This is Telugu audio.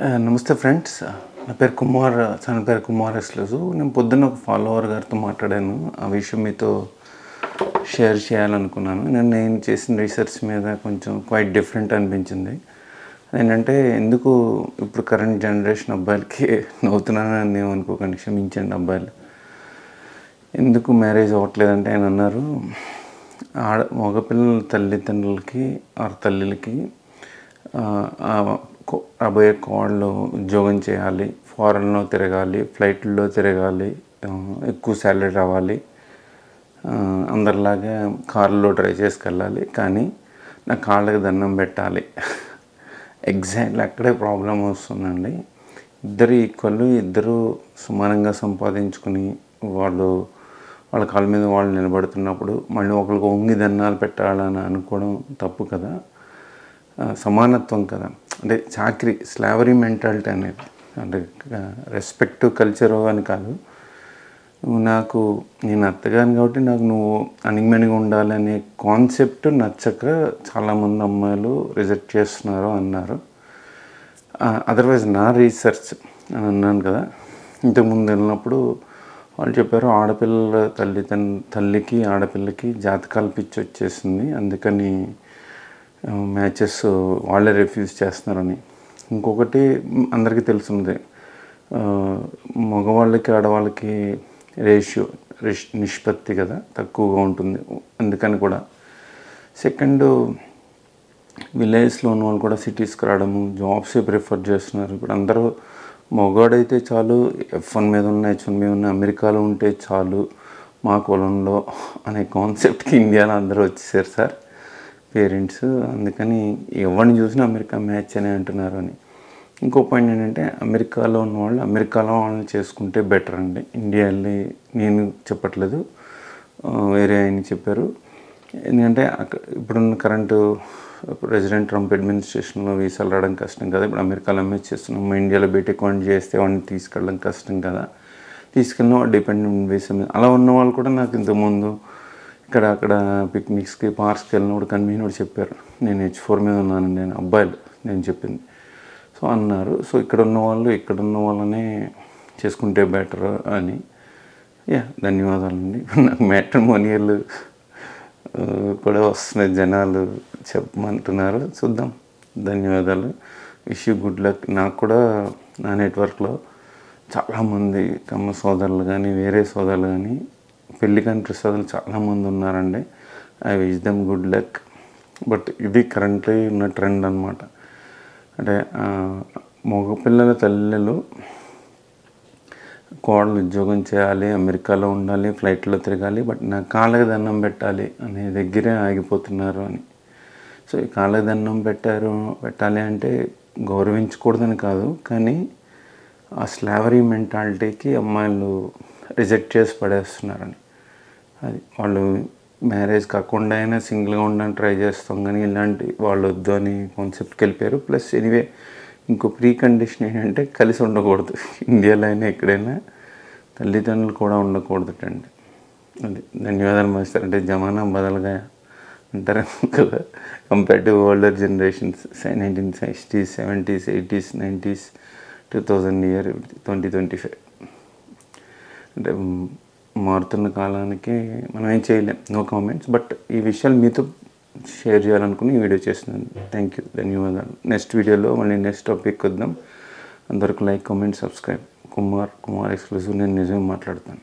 నమస్తే ఫ్రెండ్స్. నా పేరు కుమార్, తన పేరు కుమార్ ఎస్లజు. నేను పొద్దున్న ఒక ఫాలోవర్ గారితో మాట్లాడాను. ఆ విషయం మీతో షేర్ చేయాలనుకున్నాను. నేను చేసిన రీసెర్చ్ మీద కొంచెం క్వైట్ డిఫరెంట్ అనిపించింది. ఏంటంటే ఎందుకు ఇప్పుడు కరెంట్ జనరేషన్ అబ్బాయిలకి నవ్వుతున్నానని ఏమనుకోకండి, క్షమించండి అబ్బాయిలు. ఎందుకు మ్యారేజ్ అవ్వట్లేదంటే ఆయన అన్నారు, మగపిల్లల తల్లిదండ్రులకి తల్లిలకి రాబోయే కోడలు ఉద్యోగం చేయాలి, ఫారెన్లో తిరగాలి, ఫ్లైట్లో తిరగాలి, ఎక్కువ శాలరీ రావాలి, అందరిలాగా కార్లో డ్రైవ్ చేసుకెళ్ళాలి, కానీ నా కాళ్ళకి దండం పెట్టాలి. ఎగ్జాక్ట్లీ అక్కడే ప్రాబ్లం వస్తుందండి. ఇద్దరు ఈక్వల్, ఇద్దరు సమానంగా సంపాదించుకుని వాళ్ళ కాళ్ళ మీద వాళ్ళు నిలబడుతున్నప్పుడు మళ్ళీ ఒకరికి వంగి దండాలు పెట్టాలని అనుకోవడం తప్పు కదా. సమానత్వం కదా. అంటే చాకరీ, స్లావరీ మెంటాలిటీ అనేది, అంటే రెస్పెక్ట్ కల్చరు అని కాదు. నేను అత్తగాను కాబట్టి నువ్వు అణిగిమణిగా ఉండాలనే కాన్సెప్ట్ నచ్చక చాలామంది అమ్మాయిలు రిజెక్ట్ చేస్తున్నారు అన్నారు. అదర్వైజ్ నా రీసెర్చ్ అని అన్నాను కదా, ఇంతకుముందు వెళ్ళినప్పుడు వాళ్ళు చెప్పారు, ఆడపిల్లల తల్లికి ఆడపిల్లకి జాతకాల పిచ్చి వచ్చేసింది, అందుకని మ్యాచెస్ వాళ్ళే రిఫ్యూజ్ చేస్తున్నారని. ఇంకొకటి అందరికీ తెలుసుంది, మగవాళ్ళకి ఆడవాళ్ళకి నిష్పత్తి కదా తక్కువగా ఉంటుంది, అందుకని కూడా. సెకండ్, విలేజ్లో ఉన్న వాళ్ళు కూడా సిటీస్కి రావడము, జాబ్సే ప్రిఫర్ చేస్తున్నారు. ఇప్పుడు అందరూ మగవాడైతే చాలు, F1 మీద ఉన్న H1 మీద ఉన్న అమెరికాలో ఉంటే చాలు మా కులంలో అనే కాన్సెప్ట్కి ఇండియాలో అందరూ వచ్చేసారు సార్ పేరెంట్స్. అందుకని ఎవరిని చూసినా అమెరికా మ్యాచ్ అని అంటున్నారు అని. ఇంకో పాయింట్ ఏంటంటే, అమెరికాలో ఉన్న వాళ్ళు అమెరికాలో వాళ్ళని చేసుకుంటే బెటర్ అండి. ఇండియాలో నేను చెప్పట్లేదు, వేరే ఆయన చెప్పారు. ఎందుకంటే ఇప్పుడున్న కరెంటు ప్రెసిడెంట్ ట్రంప్ అడ్మినిస్ట్రేషన్లో వీసాలు రావడం కష్టం కదా. ఇప్పుడు అమెరికాలో ఎంఎస్ చేస్తున్నాం, ఇండియాలో బీటెక్ వాడిని చేస్తే వాడిని తీసుకెళ్ళడం కష్టం కదా. తీసుకెళ్ళిన వాడు డిపెండెంట్ వీసా మీద. అలా ఉన్న వాళ్ళు కూడా నాకు ఇంతకుముందు అక్కడ పిక్నిక్స్కి, పార్క్స్కి వెళ్ళినప్పుడు కన్వీనర్ చెప్పారు, నేను H4 మీద ఉన్నాను, నేను అబ్బాయిలు నేను చెప్పింది. సో అన్నారు. సో ఇక్కడ ఉన్న వాళ్ళనే చేసుకుంటే బెటర్ అని. ధన్యవాదాలండి. నాకు మ్యాట్రిమోనియల్ కూడా వస్తున్నాయి, జనాలు చెప్పమంటున్నారు, చూద్దాం. ధన్యవాదాలు. Wish you good luck. నాకు కూడా నా నెట్వర్క్లో చాలామంది కమ్మ సోదరులు కానీ వేరే సోదరులు కానీ పెళ్లి కాని ప్రసాదాలు చాలామంది ఉన్నారండి. I wish them good luck. But ఇది కరెంట్లీ ఉన్న ట్రెండ్ అనమాట. అంటే మగపిల్లల తల్లులు కోడలు ఉద్యోగం చేయాలి, అమెరికాలో ఉండాలి, ఫ్లైట్లో తిరగాలి, బట్ నా కాళ్ళకి దండం పెట్టాలి అనే దగ్గరే ఆగిపోతున్నారు అని. సో ఈ కాళ్ళకి దండం పెట్టాలి అంటే గౌరవించకూడదని కాదు, కానీ ఆ స్లావరీ మెంటాలిటీకి అమ్మాయిలు రిజెక్ట్ చేసి పడేస్తున్నారని. అది వాళ్ళు మ్యారేజ్ కాకుండా అయినా సింగిల్గా ఉండడానికి ట్రై చేస్తాం, కానీ ఇలాంటి వాళ్ళు వద్దు అని కాన్సెప్ట్కి వెళ్ళిపోయారు. ప్లస్ ఎనీవే ఇంకో ప్రీ కండిషన్ ఏంటంటే కలిసి ఉండకూడదు. ఇండియాలో అయినా ఎక్కడైనా తల్లిదండ్రులు కూడా ఉండకూడదు అండి. అది ధన్యవాదాలు మాస్టర్. అంటే జమానా బదలుగా అంటారు కదా, compare to older generations 1960s, 70s, 80s, 90s, 2000 year 2025. అంటే మారుతున్న కాలానికి మనం ఏం చేయలేం, నో కామెంట్స్. బట్ ఈ విషయాలు మీతో షేర్ చేయాలనుకుని ఈ వీడియో చేస్తున్నాను. థ్యాంక్ యూ, ధన్యవాదాలు. నెక్స్ట్ వీడియోలో మళ్ళీ నెక్స్ట్ టాపిక్ వద్దాం. అందరికి like, comment, subscribe. Kumar exclusive. నేను నిజంగా మాట్లాడతాను.